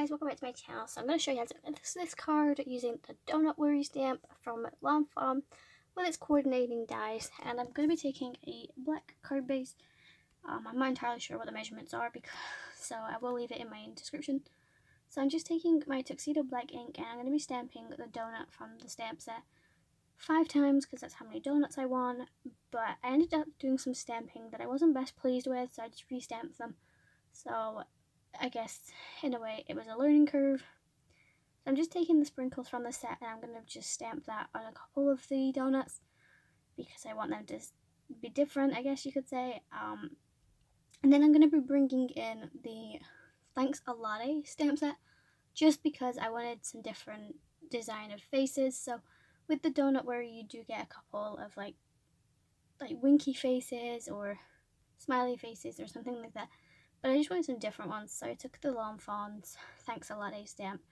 guys, welcome back to my channel. So I'm going to show you how to edit this card using the Donut Worry stamp from FAWN with its coordinating dies, and I'm going to be taking a black card base. I'm not entirely sure what the measurements are, so I will leave it in my description. So I'm just taking my Tuxedo black ink and I'm going to be stamping the donut from the stamp set 5 times because that's how many donuts I want, but I ended up doing some stamping that I wasn't best pleased with, so I just re-stamped them. So I guess in a way it was a learning curve. So I'm just taking the sprinkles from the set and I'm going to just stamp that on a couple of the donuts because I want them to be different, I guess you could say. And then I'm going to be bringing in the Thanks A Latte stamp set just because I wanted some different design of faces. So with the donut where you do get a couple of like winky faces or smiley faces or something like that, but I just wanted some different ones, so I took the FAWN's Thanks A Latte stamp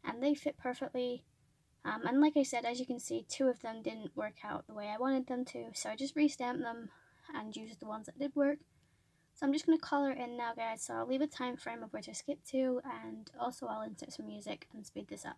and they fit perfectly. And like I said, as you can see, 2 of them didn't work out the way I wanted them to, so I just re-stamped them and used the ones that did work. So I'm just going to color in now, guys, so I'll leave a time frame of where to skip to, and also I'll insert some music and speed this up.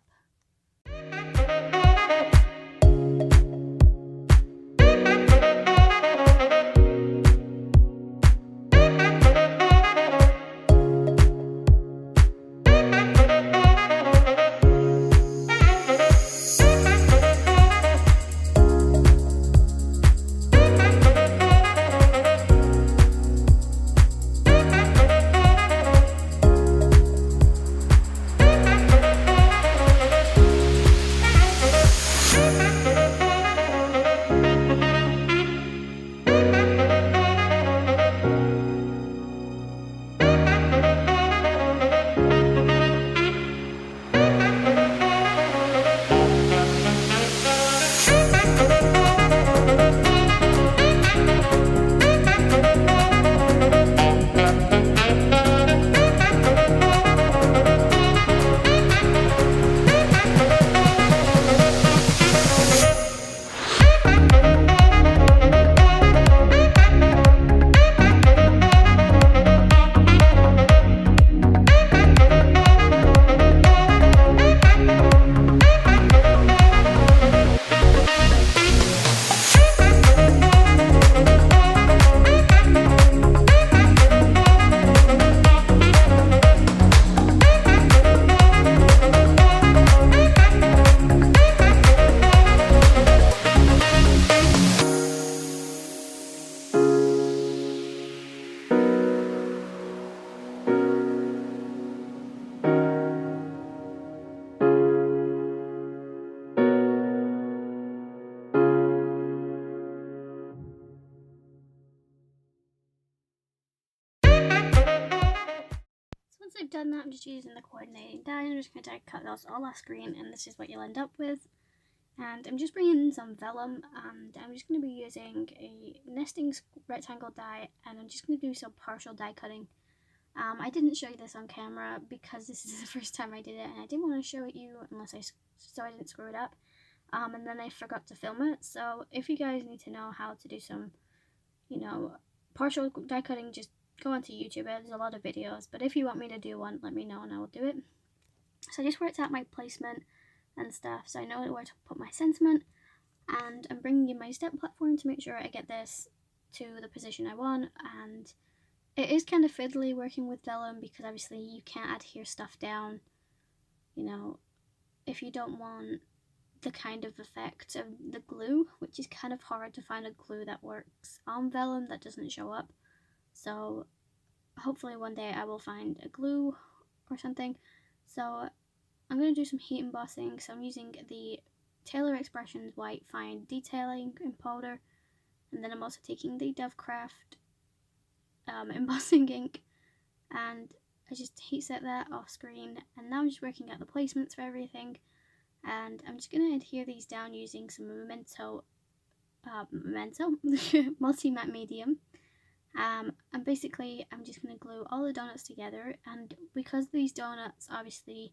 Once I've done that, I'm just using the coordinating die. I'm just going to cut those all off screen, and this is what you'll end up with. And I'm just bringing in some vellum, and I'm just going to be using a nesting rectangle die, and I'm just going to do some partial die cutting. I didn't show you this on camera because this is the first time I did it, and I didn't want to show it you so I didn't screw it up. And then I forgot to film it. So if you guys need to know how to do some, partial die cutting, just go onto YouTube. There's a lot of videos, but if you want me to do one, let me know and I will do it. So I just worked out my placement and stuff, so I know where to put my sentiment, and I'm bringing in my step platform to make sure I get this to the position I want. And it is kind of fiddly working with vellum because obviously you can't adhere stuff down, if you don't want the kind of effect of the glue, which is kind of hard to find a glue that works on vellum that doesn't show up. So hopefully one day I will find a glue or something. So I'm going to do some heat embossing. So I'm using the Taylor Expressions White Fine Detailing in powder, and then I'm also taking the DOVECRAFT embossing ink, and I just heat set that off screen. And now I'm just working out the placements for everything, and I'm just going to adhere these down using some MEMENTO multi-matte medium. And basically I'm just going to glue all the donuts together, and because these donuts obviously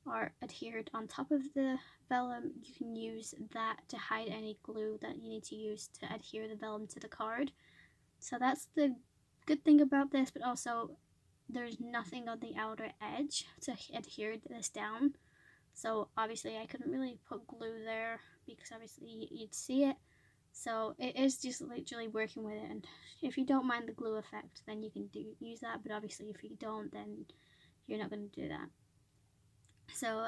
are adhered on top of the vellum, you can use that to hide any glue that you need to use to adhere the vellum to the card. So that's the good thing about this, but also there's nothing on the outer edge to adhere this down. So obviously I couldn't really put glue there because obviously you'd see it. So it is just literally working with it, and if you don't mind the glue effect, then you can use that, but obviously if you don't, then you're not going to do that. So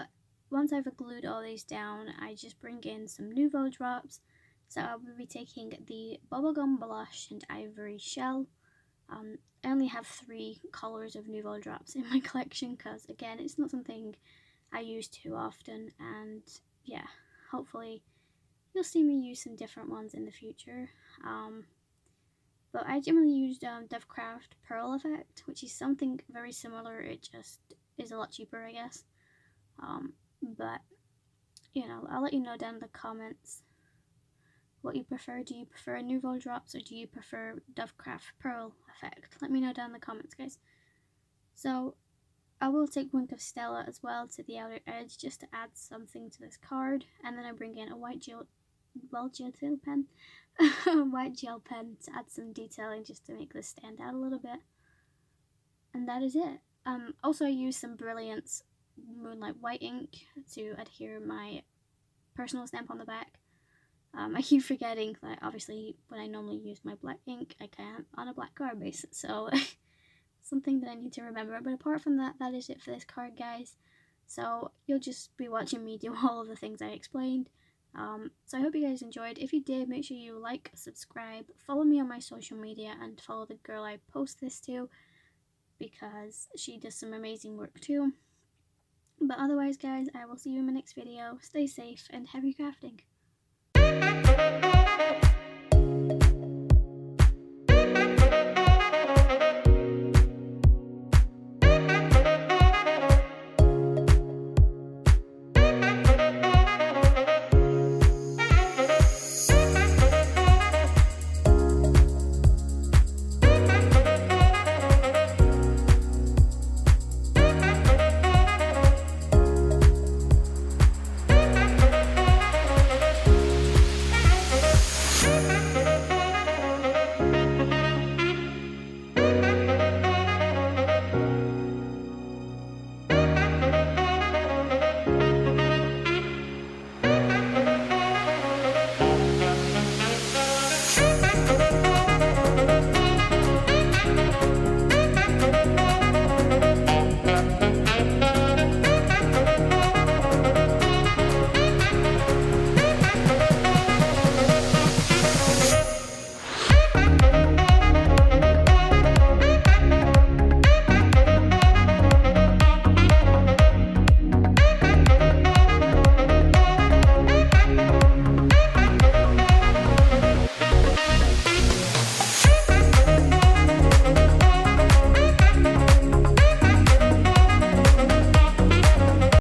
once I've glued all these down, I just bring in some NUVO drops. So I will be taking the Bubblegum Blush and Ivory Shell. I only have 3 colours of NUVO drops in my collection because, again, it's not something I use too often, and yeah, hopefully you'll see me use some different ones in the future. But I generally used DOVECRAFT Pearl Effect, which is something very similar. It just is a lot cheaper, I guess. But you know, I'll let you know down in the comments what you prefer. Do you prefer NUVO drops or do you prefer DOVECRAFT Pearl Effect? Let me know down in the comments, guys. So I will take one of STELLA as well to the outer edge just to add something to this card, and then I bring in a white gel pen, white gel pen to add some detailing just to make this stand out a little bit. And that is it. Also I use some Brilliance Moonlight white ink to adhere my personal stamp on the back. I keep forgetting that obviously when I normally use my black ink, I can't on a black card base, so something that I need to remember. But apart from that, that is it for this card, guys. So you'll just be watching me do all of the things I explained. So I hope you guys enjoyed. If you did, make sure you like, subscribe, follow me on my social media, and follow the girl I post this to, because she does some amazing work too. But otherwise, guys, I will see you in my next video. Stay safe and happy crafting.